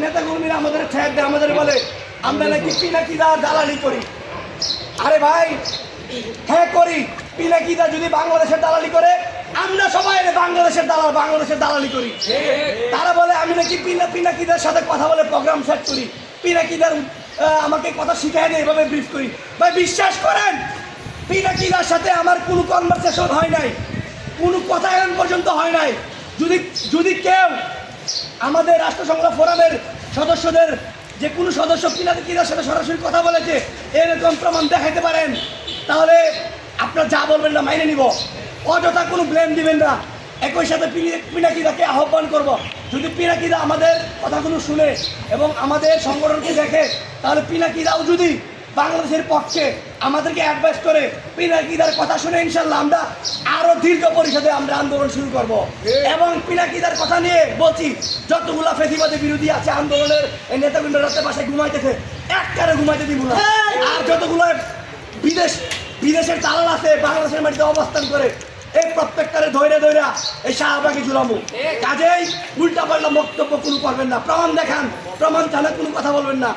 নেতা কর্মীরা আমাদের ঠেক দেয়, আমাদের বলে আমরা নাকি পিনাকিদা দালালি করি। আরে ভাই, হ্যাঁ করি। পিনাকিদা যদি বাংলাদেশের দালালি করে, আমরা সবাই বাংলাদেশের দালালি করি। তারা বলে আমি নাকি পিনাকিদার সাথে কথা বলে প্রোগ্রাম সেট করি, পিনাকিদার আমাকে কথা শিখাই দেয়, এভাবে ব্রিফ করি। ভাই বিশ্বাস করেন, পিনাকিদার সাথে আমার কোনো কনভারসেশন হয় নাই, কোনো কথা এখন পর্যন্ত হয় নাই। যদি কেউ আমাদের রাষ্ট্র সংগ্রাম ফোরামের সদস্যদের যে কোনো সদস্য পিনাকিদার সাথে সরাসরি কথা বলেছে এরকম প্রমাণ দেখাইতে পারেন, তাহলে আপনার যা বলবেন না মাইনে নিব, অযথা কোনো ব্লেম দিবেন না। একই সাথে পিনাকিদাকে আহ্বান করব, যদি পিনাকিদা আমাদের কথাগুলো শুনে এবং আমাদের সংগঠনকে দেখে, তাহলে পিনাকিদাও যদি বাংলাদেশের পক্ষে আমাদেরকে অ্যাডভাইস করে, পিনাকিদার কথা শুনে ইনশাল্লাহ আমরা আরও দীর্ঘ পরিষদে আমরা আন্দোলন শুরু করব। এবং পিনাকিদার কথা নিয়ে বলছি, যতগুলা ফেসিবাদী বিরোধী আছে আন্দোলনের এই নেতাবৃন্দ রাতের পাশে ঘুমাইতেছে, একটারে ঘুমাইতে দিব না। আর যতগুলো বিদেশের দালাল আছে বাংলাদেশের মাটিতে অবস্থান করে, এই প্রত্যেকটারে ধৈর্য এই শাহবাগে ঝুলামু। কাজেই উল্টা পাল্টা বক্তব্য কোনো করবেন না, প্রমাণ দেখান, প্রমাণ ছাড়া কোনো কথা বলবেন না।